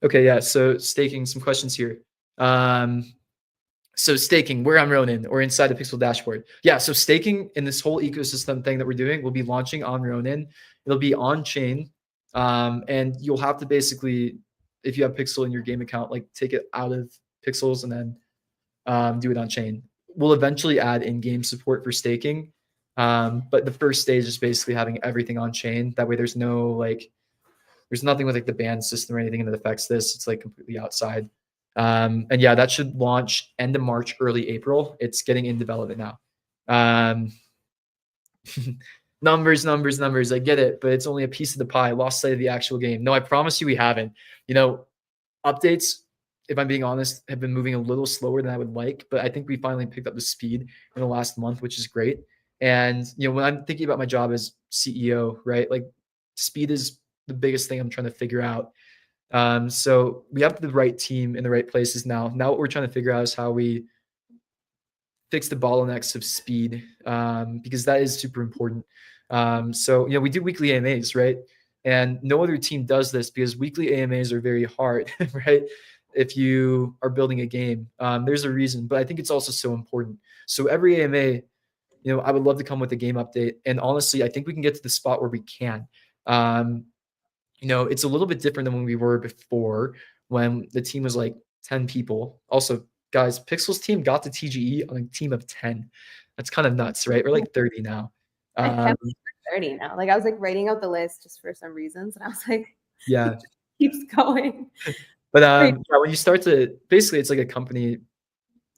S2: Okay, yeah, so staking, some questions here. So staking, we're on Ronin or inside the Pixel dashboard. Yeah, so staking in this whole ecosystem thing that we're doing will be launching on Ronin. It'll be on chain, and you'll have to basically, if you have Pixel in your game account, like take it out of Pixels and then do it on chain. We'll eventually add in-game support for staking, but the first stage is basically having everything on chain. That way, there's nothing with like the ban system or anything that affects this. It's like completely outside. And yeah, that should launch end of March, early April. It's getting in development now. Numbers. I get it, but it's only a piece of the pie. Lost sight of the actual game. No, I promise you we haven't. Updates, if I'm being honest, have been moving a little slower than I would like, but I think we finally picked up the speed in the last month, which is great. And when I'm thinking about my job as CEO, right, like speed is the biggest thing I'm trying to figure out. So we have the right team in the right places now. Now what we're trying to figure out is how we fix the bottlenecks of speed, because that is super important. So we do weekly AMAs, right? And no other team does this because weekly AMAs are very hard, right? If you are building a game, there's a reason, but I think it's also so important. So every AMA, I would love to come with a game update. And honestly, I think we can get to the spot where we can. Um, it's a little bit different than when we were before, when the team was like 10 people. Also, guys, Pixel's team got to TGE on a team of 10. That's kind of nuts, right? We're like 30 now.
S1: I can't believe we're 30 now. Like I was like writing out the list just for some reasons, and I was like,
S2: yeah,
S1: it just keeps going.
S2: but when you start to basically, it's like a company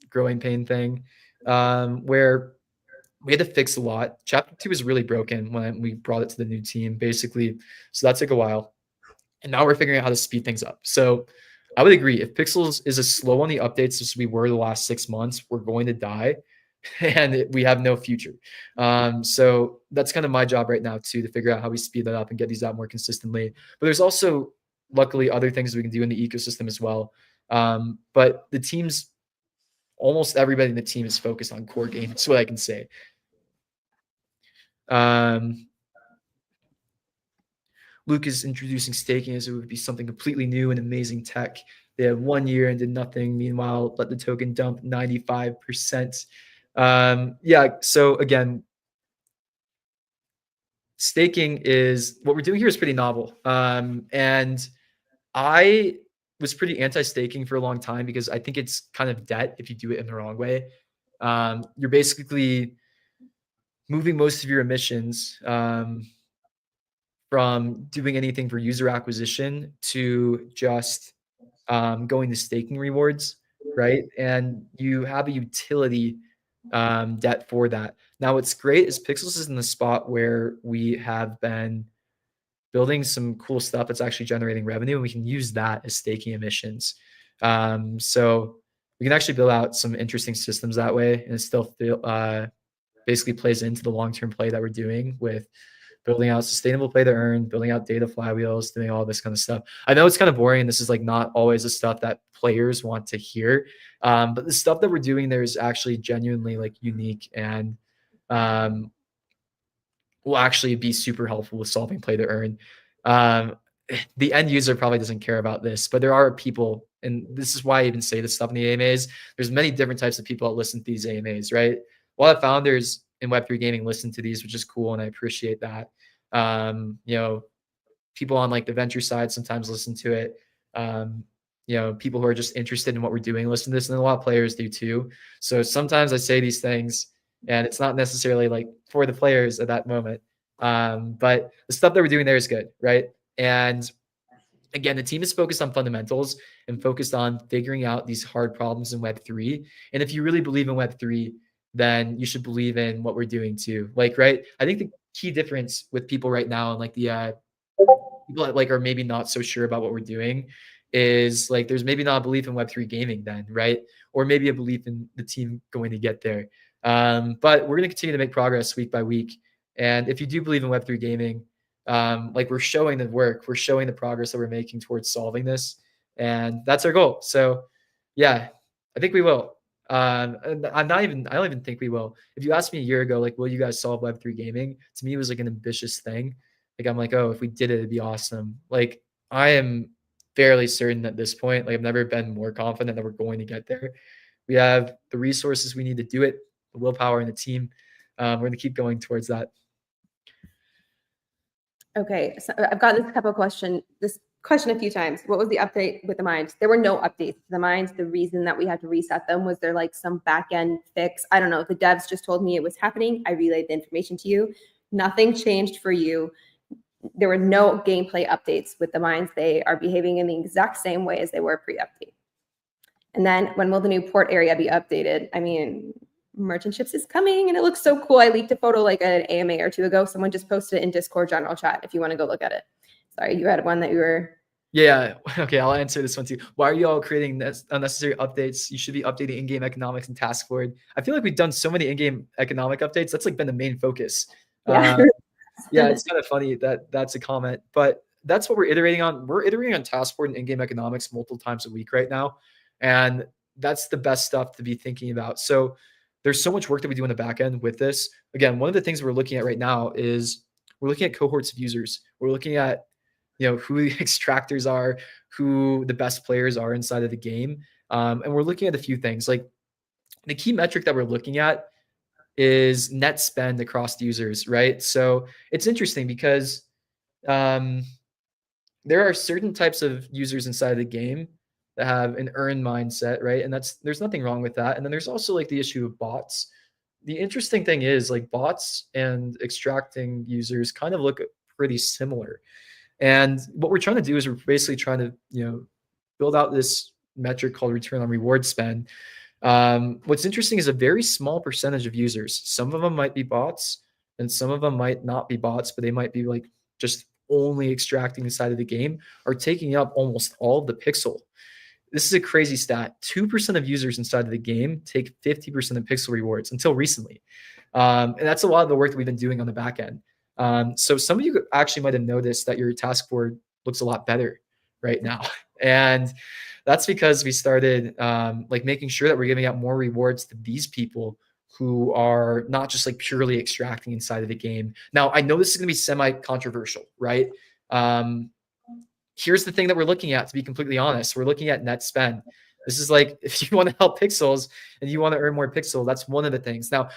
S2: growing pain thing, where we had to fix a lot. Chapter 2 was really broken when we brought it to the new team, basically. So that took a while. And now we're figuring out how to speed things up. So I would agree. If Pixels is as slow on the updates as we were the last 6 months, we're going to die and we have no future. So that's kind of my job right now too, to figure out how we speed that up and get these out more consistently. But there's also luckily other things we can do in the ecosystem as well. But the teams, almost everybody in the team is focused on core games. That's what I can say. Luke is introducing staking as it would be something completely new and amazing tech. They had 1 year and did nothing. Meanwhile, let the token dump 95%. Yeah, so again, staking is what we're doing here is pretty novel. And I was pretty anti-staking for a long time because I think it's kind of debt if you do it in the wrong way. You're basically moving most of your emissions from doing anything for user acquisition to just going to staking rewards, right? And you have a utility debt for that. Now, what's great is Pixels is in the spot where we have been building some cool stuff that's actually generating revenue, and we can use that as staking emissions. So we can actually build out some interesting systems that way, and it still basically plays into the long-term play that we're doing with building out sustainable play to earn, building out data flywheels, doing all this kind of stuff. I know it's kind of boring, and this is like not always the stuff that players want to hear, but the stuff that we're doing there is actually genuinely like unique and will actually be super helpful with solving play to earn. The end user probably doesn't care about this, but there are people, and this is why I even say this stuff in the AMAs. There's many different types of people that listen to these AMAs, right? A lot of founders in Web3 gaming listen to these, which is cool, and I appreciate that. People on like the venture side sometimes listen to it. People who are just interested in what we're doing listen to this, and a lot of players do too. So sometimes I say these things, and it's not necessarily like for the players at that moment. But the stuff that we're doing there is good, right? And again, the team is focused on fundamentals and focused on figuring out these hard problems in Web3. And if you really believe in Web3, then you should believe in what we're doing too. Like, right? I think the key difference with people right now and like the people that like are maybe not so sure about what we're doing is like there's maybe not a belief in Web3 gaming then, right? Or maybe a belief in the team going to get there. But we're going to continue to make progress week by week. And if you do believe in Web3 gaming, like we're showing the work, we're showing the progress that we're making towards solving this. And that's our goal. So yeah, I think we will. And I don't even think we will. If you asked me a year ago, like, will you guys solve Web3 gaming? To me, it was like an ambitious thing. Like, I'm like, oh, if we did it, it'd be awesome. Like, I am fairly certain at this point, like I've never been more confident that we're going to get there. We have the resources we need to do it, the willpower and the team. We're going to keep going towards that.
S1: Okay, so I've got this question a few times. What was the update with the mines? There were no updates to the mines. The reason that we had to reset them was there like some back end fix. I don't know. The devs just told me it was happening. I relayed the information to you. Nothing changed for you. There were no gameplay updates with the mines. They are behaving in the exact same way as they were pre-update. And then when will the new port area be updated? I mean, merchant ships is coming and it looks so cool. I leaked a photo like an AMA or two ago. Someone just posted it in Discord general chat if you want to go look at it. Sorry, you had one that you were...
S2: Yeah, okay, I'll answer this one too. Why are you all creating unnecessary updates? You should be updating in-game economics and task forward. I feel like we've done so many in-game economic updates. That's like been the main focus.
S1: Yeah.
S2: Yeah, it's kind of funny that that's a comment, but that's what we're iterating on. We're iterating on task forward and in-game economics multiple times a week right now. And that's the best stuff to be thinking about. So there's so much work that we do in the back end with this. Again, one of the things we're looking at right now is we're looking at cohorts of users. We're looking at who the extractors are, who the best players are inside of the game. And we're looking at a few things. Like the key metric that we're looking at is net spend across users, right? So it's interesting because um, there are certain types of users inside of the game that have an earn mindset, right? And there's nothing wrong with that. And then there's also like the issue of bots. The interesting thing is like bots and extracting users kind of look pretty similar. And what we're trying to do is we're basically trying to, build out this metric called return on reward spend. What's interesting is a very small percentage of users. Some of them might be bots, and some of them might not be bots, but they might be like just only extracting inside of the game, are taking up almost all of the pixel. This is a crazy stat. 2% of users inside of the game take 50% of pixel rewards until recently. And that's a lot of the work that we've been doing on the back end. So some of you actually might have noticed that your task board looks a lot better right now. And that's because we started like making sure that we're giving out more rewards to these people who are not just like purely extracting inside of the game. Now, I know this is going to be semi-controversial, right? Here's the thing that we're looking at, to be completely honest. We're looking at net spend. This is like, if you want to help pixels and you want to earn more pixel, that's one of the things. Now,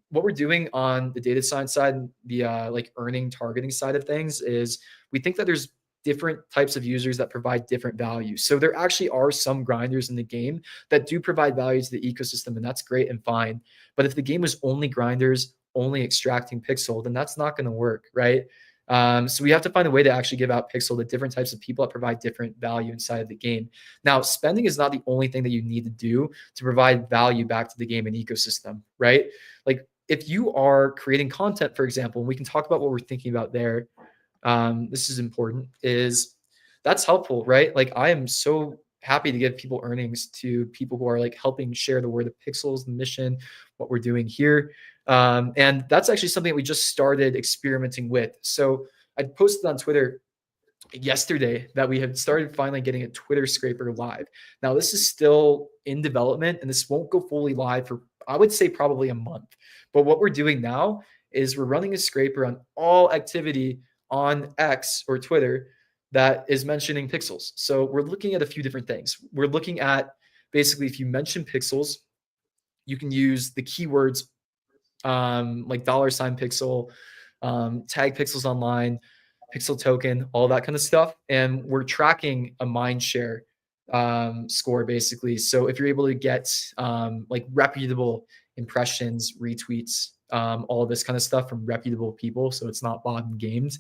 S2: what we're doing on the data science side, the like earning targeting side of things, is we think that there's different types of users that provide different values. So there actually are some grinders in the game that do provide value to the ecosystem, and that's great and fine. But if the game was only grinders, only extracting pixel, then that's not going to work, right? So we have to find a way to actually give out pixel to different types of people that provide different value inside of the game. Now, spending is not the only thing that you need to do to provide value back to the game and ecosystem, right? Like if you are creating content, for example, and we can talk about what we're thinking about there. This is important, is that's helpful, right? Like I am so happy to give people earnings to people who are like helping share the word of pixels, the mission, what we're doing here. And that's actually something that we just started experimenting with. So I posted on Twitter yesterday that we had started finally getting a Twitter scraper live. Now, this is still in development and this won't go fully live for, I would say, probably a month. But what we're doing now is we're running a scraper on all activity on X or Twitter that is mentioning pixels. So we're looking at a few different things. We're looking at basically, if you mention pixels, you can use the keywords like $pixel, tag pixels online, pixel token, all that kind of stuff. And we're tracking a mind share score basically. So if you're able to get like reputable impressions, retweets, all of this kind of stuff from reputable people, so it's not bought and gamed,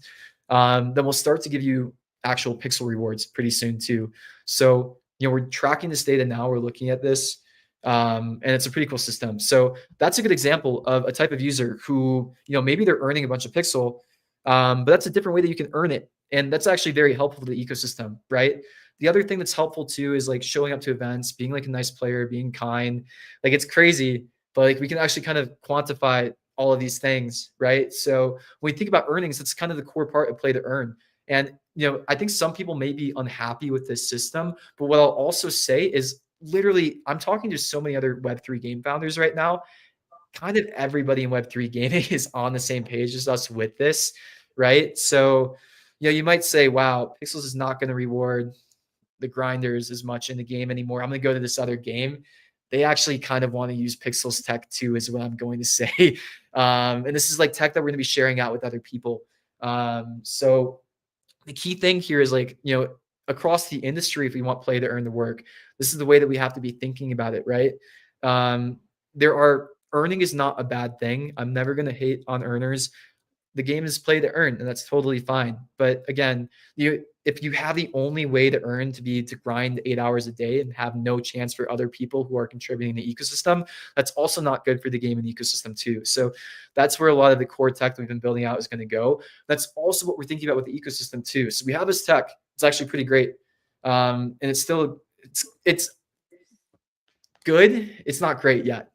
S2: then we'll start to give you actual pixel rewards pretty soon too. So, we're tracking this data now. We're looking at this. And it's a pretty cool system. So that's a good example of a type of user who, maybe they're earning a bunch of pixel, but that's a different way that you can earn it. And that's actually very helpful to the ecosystem, right? The other thing that's helpful too is like showing up to events, being like a nice player, being kind. Like it's crazy, but like we can actually kind of quantify all of these things, right? So when we think about earnings, that's kind of the core part of play to earn. And I think some people may be unhappy with this system, but what I'll also say is literally, I'm talking to so many other Web3 game founders right now. Kind of everybody in Web3 gaming is on the same page as us with this, right? So, you might say, wow, Pixels is not going to reward the grinders as much in the game anymore. I'm going to go to this other game. They actually kind of want to use Pixels tech too, is what I'm going to say. And this is like tech that we're going to be sharing out with other people. So the key thing here is like, across the industry, if we want play to earn the work, this is the way that we have to be thinking about it, right? Earning is not a bad thing. I'm never going to hate on earners. The game is play to earn, and that's totally fine. But again, if you have the only way to earn to grind 8 hours a day and have no chance for other people who are contributing to the ecosystem, that's also not good for the game and ecosystem too. So that's where a lot of the core tech that we've been building out is going to go. That's also what we're thinking about with the ecosystem too. So we have this tech. It's actually pretty great. And it's still, it's good. It's not great yet.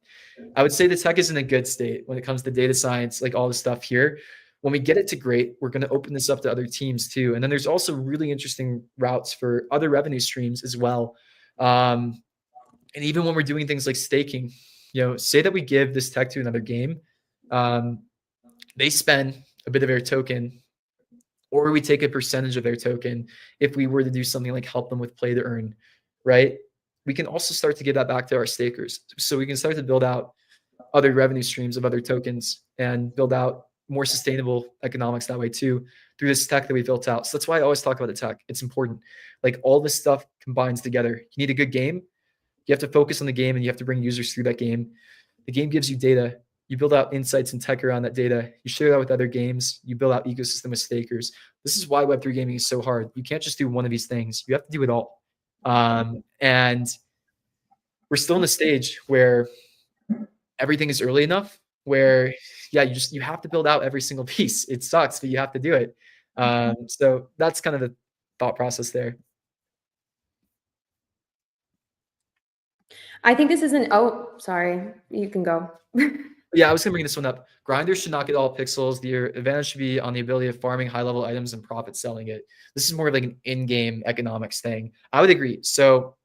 S2: I would say the tech is in a good state when it comes to data science, like all the stuff here. When we get it to great, we're going to open this up to other teams too. And then there's also really interesting routes for other revenue streams as well. And even when we're doing things like staking, say that we give this tech to another game, they spend a bit of their token or we take a percentage of their token if we were to do something like help them with play to earn, right? We can also start to give that back to our stakers. So we can start to build out other revenue streams of other tokens and build out more sustainable economics that way too through this tech that we built out. So that's why I always talk about the tech. It's important. Like all this stuff combines together. You need a good game. You have to focus on the game and you have to bring users through that game. The game gives you data. You build out insights and tech around that data. You share that with other games. You build out ecosystem with stakers. This is why Web3 gaming is so hard. You can't just do one of these things. You have to do it all. And we're still in the stage where everything is early enough where, yeah, you have to build out every single piece. It sucks, but you have to do it. So that's kind of the thought process there.
S1: I think this isn't. Oh, sorry. You can go.
S2: Yeah, I was gonna bring this one up. Grinders should not get all pixels. The advantage should be on the ability of farming high-level items and profit selling it. This is more of like an in-game economics thing. I would agree. So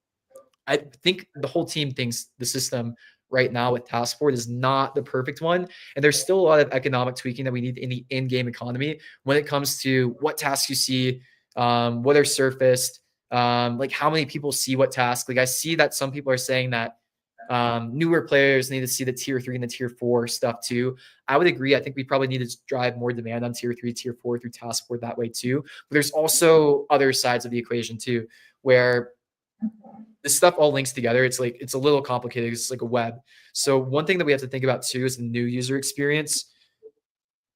S2: I think the whole team thinks the system right now with Taskboard is not the perfect one. And there's still a lot of economic tweaking that we need in the in-game economy when it comes to what tasks you see, what are surfaced, like how many people see what task. Like I see that some people are saying that newer players need to see the tier 3 and the tier 4 stuff too. I would agree. I think we probably need to drive more demand on tier 3, tier 4 through Taskboard that way too. But there's also other sides of the equation too, where this stuff all links together. It's like, it's a little complicated. It's like a web. So one thing that we have to think about too is the new user experience.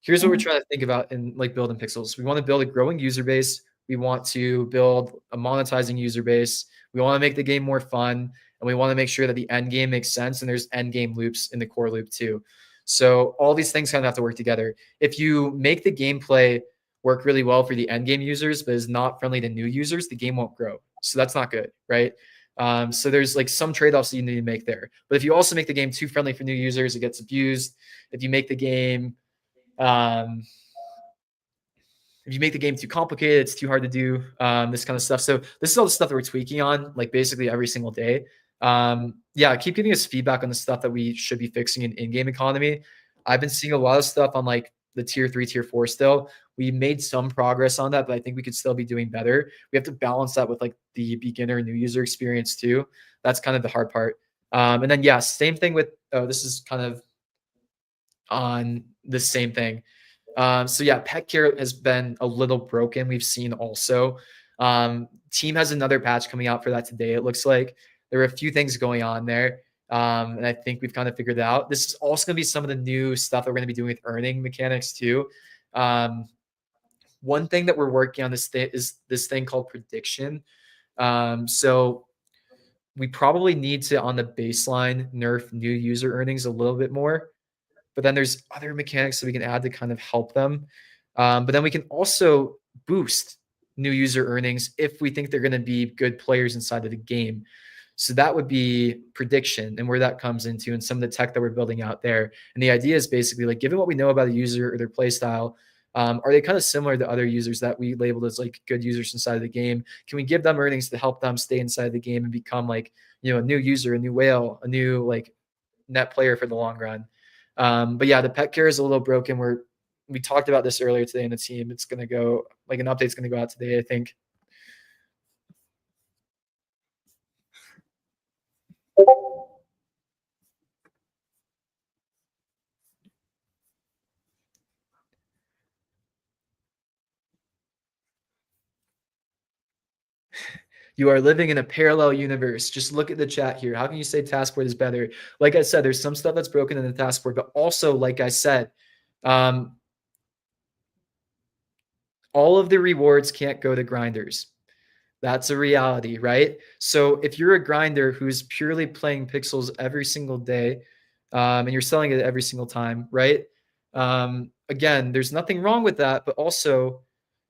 S2: Here's what we're trying to think about in like building pixels. We want to build a growing user base. We want to build a monetizing user base. We want to make the game more fun, and we want to make sure that the end game makes sense. And there's end game loops in the core loop too. So all these things kind of have to work together. If you make the gameplay work really well for the end game users, but is not friendly to new users, the game won't grow. So that's not good, right? So there's like some trade-offs that you need to make there. But if you also make the game too friendly for new users, it gets abused. If you make the game too complicated, it's too hard to do this kind of stuff. So this is all the stuff that we're tweaking on, like basically every single day. Yeah, keep giving us feedback on the stuff that we should be fixing in in-game economy. I've been seeing a lot of stuff on like the tier 3, tier 4 still. We made some progress on that, but I think we could still be doing better. We have to balance that with like the beginner new user experience too. That's kind of the hard part. And then yeah, same thing with, this is kind of on the same thing. So yeah, pet care has been a little broken. We've seen also. Team has another patch coming out for that today. It looks like there are a few things going on there. And I think we've kind of figured it out. This is also going to be some of the new stuff that we're going to be doing with earning mechanics too. One thing that we're working on is this thing called prediction. So we probably need to, on the baseline, nerf new user earnings a little bit more. But then there's other mechanics that we can add to kind of help them. But then we can also boost new user earnings if we think they're going to be good players inside of the game. So that would be prediction and where that comes into and some of the tech that we're building out there. And the idea is basically like, given what we know about a user or their play style, are they kind of similar to other users that we labeled as like good users inside of the game? Can we give them earnings to help them stay inside the game and become like, you know, a new user, a new whale, a new like net player for the long run? But yeah, the pet care is a little broken. We talked about this earlier today in the team. It's going to go, like an update's going to go out today, I think. You are living in a parallel universe. Just look at the chat here. How can you say Taskboard is better? Like I said, there's some stuff that's broken in the Taskboard, but also, like I said, all of the rewards can't go to grinders. That's a reality, right? So if you're a grinder who's purely playing pixels every single day, and you're selling it every single time, right? Again, there's nothing wrong with that, but also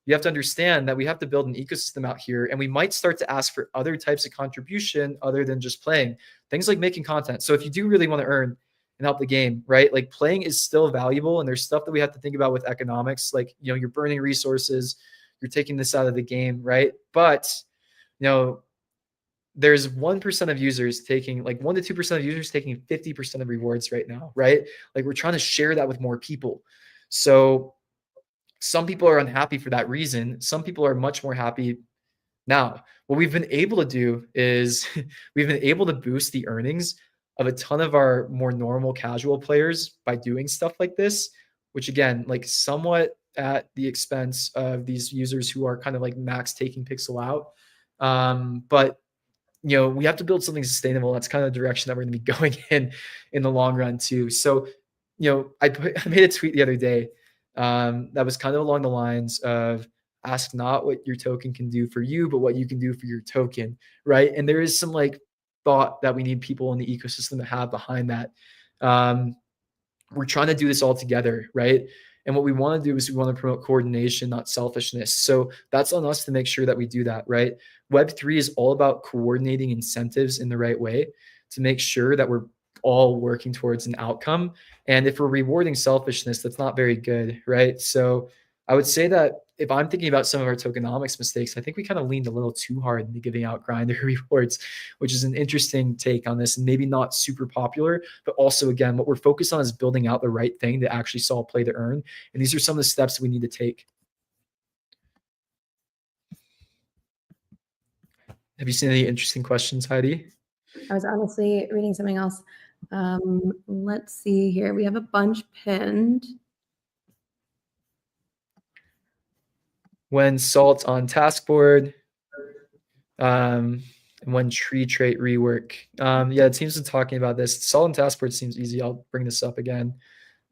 S2: you have to understand that we have to build an ecosystem out here, and we might start to ask for other types of contribution other than just playing. Things like making content. So if you do really want to earn and help the game, right? Like playing is still valuable, and there's stuff that we have to think about with economics, like, you know, you're burning resources, you're taking this out of the game, right? But, you know, there's 1% of users taking, like 1 to 2% of users taking 50% of rewards right now, right? Like we're trying to share that with more people. So Some people are unhappy for that reason. Some people are much more happy now. What we've been able to do is we've been able to boost the earnings of a ton of our more normal casual players by doing stuff like this, which again, like somewhat at the expense of these users who are kind of like max taking pixel out. But we have to build something sustainable. That's kind of the direction that we're going to be going in the long run too. So, I made a tweet the other day that was kind of along the lines of ask not what your token can do for you, but what you can do for your token, right? And there is some like thought that we need people in the ecosystem to have behind that. We're trying to do this all together, right? And what we want to do is we want to promote coordination, not selfishness. So that's on us to make sure that we do that, right? Web3 is all about coordinating incentives in the right way to make sure that we're all working towards an outcome. And if we're rewarding selfishness, that's not very good, right? So I would say that if I'm thinking about some of our tokenomics mistakes, I think we kind of leaned a little too hard into giving out grinder rewards, which is an interesting take on this and maybe not super popular, but also again, what we're focused on is building out the right thing to actually solve play to earn. And these are some of the steps that we need to take. Have you seen any interesting questions, Heidi?
S1: I was honestly reading something else. Let's see here. We have a bunch pinned.
S2: When salt on task board, and when tree trait rework. Yeah, the team's been talking about this. Salt on task board seems easy. I'll bring this up again.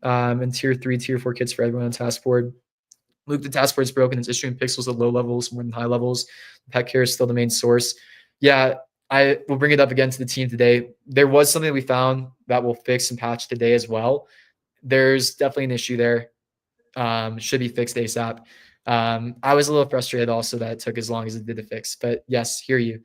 S2: And tier 3, tier 4 kits for everyone on task board. Luke, the task board's broken. It's issuing pixels at low levels more than high levels. Pet care is still the main source. Yeah, I will bring it up again to the team today. There was something that we found that we'll fix and patch today as well. There's definitely an issue there. Should be fixed ASAP. I was a little frustrated also that it took as long as it did to fix, but yes, hear you.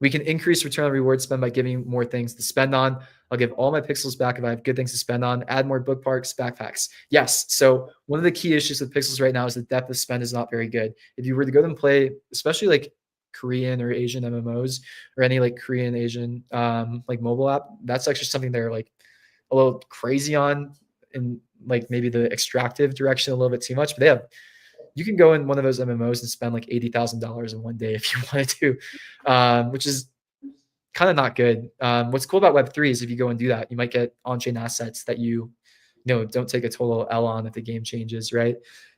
S2: We can increase return on reward spend by giving more things to spend on. I'll give all my pixels back if I have good things to spend on. Add more bookmarks, backpacks. Yes. So one of the key issues with pixels right now is the depth of spend is not very good. If you were to go and play, especially like Korean or Asian MMOs or any like Korean Asian like mobile app, that's actually something they're like a little crazy on in like maybe the extractive direction a little bit too much. But you can go in one of those MMOs and spend like $80,000 in one day if you wanted to, which is kind of not good. What's cool about Web3 is if you go and do that, you might get on-chain assets that you don't take a total L on if the game changes, right?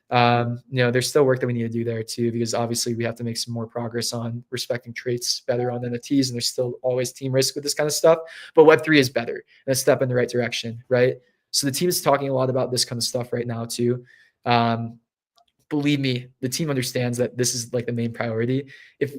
S2: There's still work that we need to do there too, because obviously we have to make some more progress on respecting traits better on NFTs, and there's still always team risk with this kind of stuff. But Web3 is better and a step in the right direction, right? So the team is talking a lot about this kind of stuff right now too. Believe me, the team understands that this is like the main priority. If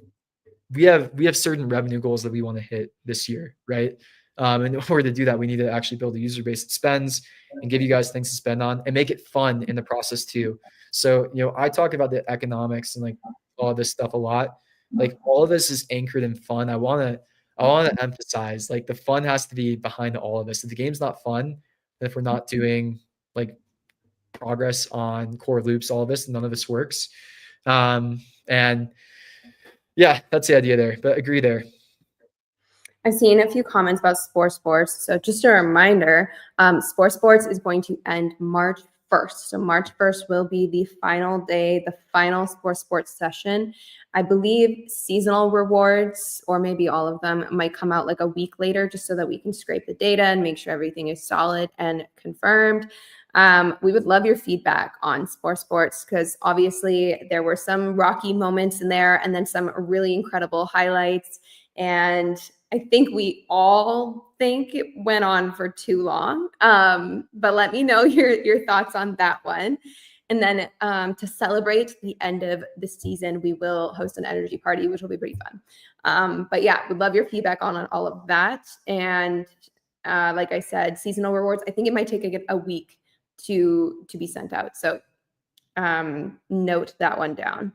S2: we have certain revenue goals that we want to hit this year, right? And in order to do that, we need to actually build a user base that spends and give you guys things to spend on and make it fun in the process too. So, I talk about the economics and like all this stuff a lot. Like all of this is anchored in fun. I want to emphasize like the fun has to be behind all of this. If the game's not fun, if we're not doing like progress on core loops, all of this, none of this works. And yeah, that's the idea there, but agree there.
S1: I've seen a few comments about Sports. So just a reminder, Sports is going to end March 1st. So March 1st will be the final day, the final Sports session. I believe seasonal rewards, or maybe all of them, might come out like a week later, just so that we can scrape the data and make sure everything is solid and confirmed. We would love your feedback on Sports, because obviously there were some rocky moments in there and then some really incredible highlights. And I think we all think it went on for too long. But let me know your thoughts on that one. And then to celebrate the end of the season, we will host an energy party, which will be pretty fun. But yeah, we'd love your feedback on all of that. And like I said, seasonal rewards, I think it might take a week to be sent out. So note that one down.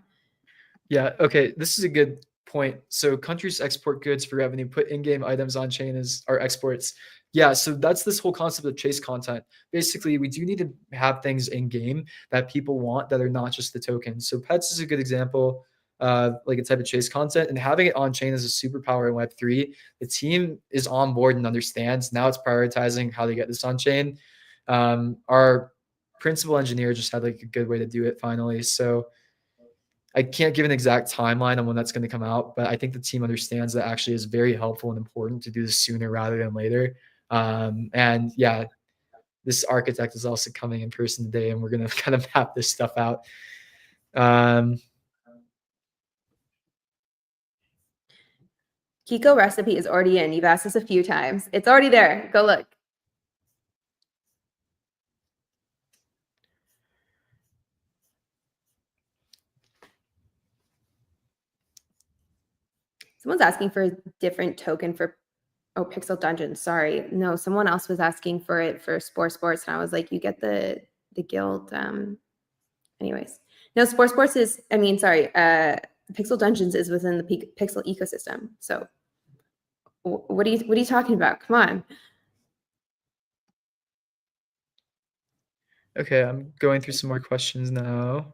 S2: Yeah. Okay. This is a good point. So countries export goods for revenue, put in-game items on chain as our exports. Yeah. So that's this whole concept of chase content. Basically, we do need to have things in game that people want that are not just the tokens. So pets is a good example of like a type of chase content, and having it on chain is a superpower in Web3. The team is on board and understands. Now it's prioritizing how to get this on chain. Our principal engineer just had like a good way to do it finally. So I can't give an exact timeline on when that's going to come out, but I think the team understands that actually is very helpful and important to do this sooner rather than later. And yeah, this architect is also coming in person today, and we're going to kind of map this stuff out.
S1: Kiko recipe is already in. You've asked us a few times. It's already there. Go look. Someone's asking for a different token for Pixel Dungeons. Sorry. No, someone else was asking for it for Sports, and I was like, you get the guild. Anyways. No, Sports is, I mean, sorry, Pixel Dungeons is within the Pixel ecosystem. So what are you talking about? Come on.
S2: Okay, I'm going through some more questions now.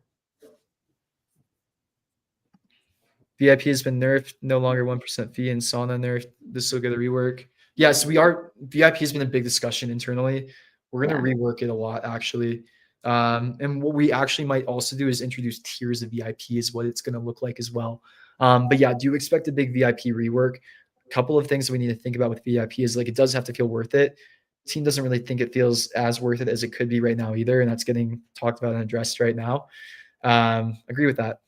S2: VIP has been nerfed, no longer 1% fee, and Sauna nerfed. This will get a rework. Yes, VIP has been a big discussion internally. We're going to rework it a lot, actually. And what we actually might also do is introduce tiers of VIP is what it's going to look like as well. But yeah, do expect a big VIP rework. A couple of things that we need to think about with VIP is like it does have to feel worth it. The team doesn't really think it feels as worth it as it could be right now either, and that's getting talked about and addressed right now. Agree with that.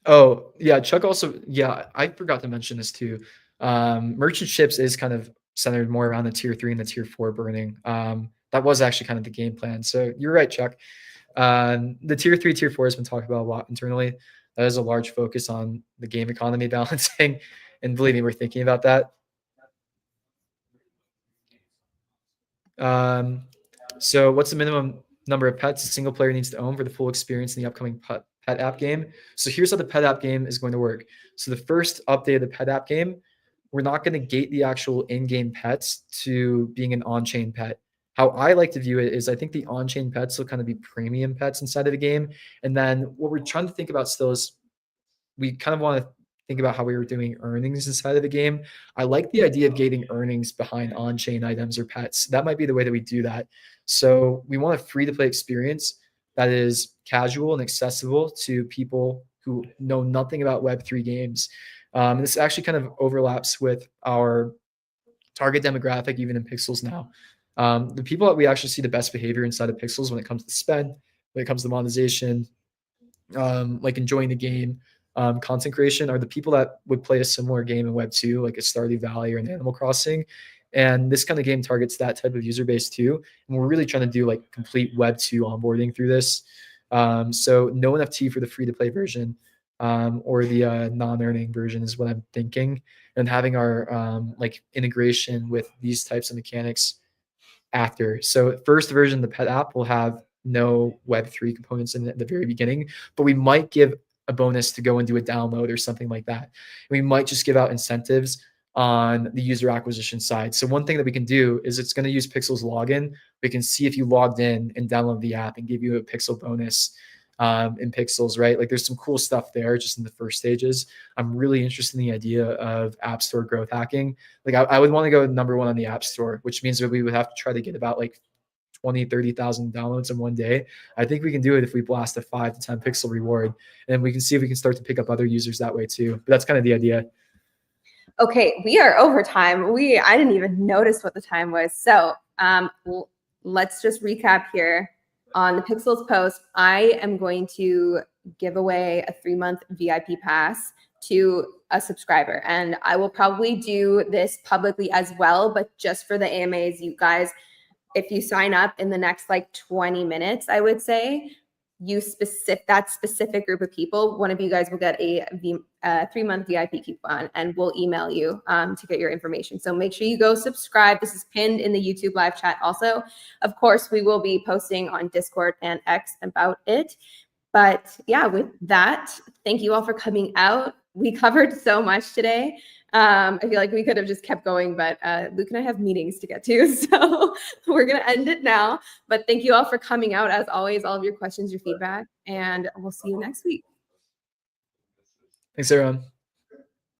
S2: Oh, yeah, Chuck also, yeah, I forgot to mention this too. Merchant ships is kind of centered more around the tier 3 and the tier 4 burning. That was actually kind of the game plan. So you're right, Chuck. The tier 3, tier 4 has been talked about a lot internally. That is a large focus on the game economy balancing. And believe me, we're thinking about that. So what's the minimum number of pets a single player needs to own for the full experience in the upcoming pet app game? So here's how the pet app game is going to work. So the first update of the pet app game, we're not going to gate the actual in-game pets to being an on-chain pet. How I like to view it is I think the on-chain pets will kind of be premium pets inside of the game. And then what we're trying to think about still is we kind of want to think about how we were doing earnings inside of the game. I like the idea of gating earnings behind on-chain items or pets. That might be the way that we do that. So we want a free-to-play experience that is casual and accessible to people who know nothing about Web3 games. This actually kind of overlaps with our target demographic, even in Pixels now. The people that we actually see the best behavior inside of Pixels when it comes to spend, when it comes to monetization, like enjoying the game, content creation are the people that would play a similar game in Web 2, like a Stardew Valley or an Animal Crossing. And this kind of game targets that type of user base too. And we're really trying to do like complete Web 2 onboarding through this. So no NFT for the free to play version or the non-earning version is what I'm thinking. And having our like integration with these types of mechanics after. So first version, the pet app will have no Web3 components in it at the very beginning, but we might give a bonus to go and do a download or something like that. We might just give out incentives on the user acquisition side. So one thing that we can do is it's going to use Pixel's login. We can see if you logged in and download the app and give you a Pixel bonus in Pixels, right? Like there's some cool stuff there just in the first stages. I'm really interested in the idea of App Store growth hacking. Like I would want to go number 1 on the App Store, which means that we would have to try to get about like 20, 30,000 downloads in one day. I think we can do it if we blast a 5 to 10 pixel reward. And we can see if we can start to pick up other users that way too. But that's kind of the idea.
S1: Okay, we are over time. I didn't even notice what the time was. So let's just recap here. On the Pixels post, I am going to give away a 3-month VIP pass to a subscriber. And I will probably do this publicly as well, but just for the AMAs, you guys, if you sign up in the next like 20 minutes, I would say, that specific group of people, one of you guys will get a 3-month VIP coupon, and we'll email you to get your information. So make sure you go subscribe. This is pinned in the YouTube live chat also. Of course, we will be posting on Discord and X about it. But yeah, with that, thank you all for coming out. We covered so much today. I feel like we could have just kept going, but Luke and I have meetings to get to, so we're going to end it now. But thank you all for coming out, as always, all of your questions, your feedback, and we'll see you next week.
S2: Thanks, everyone.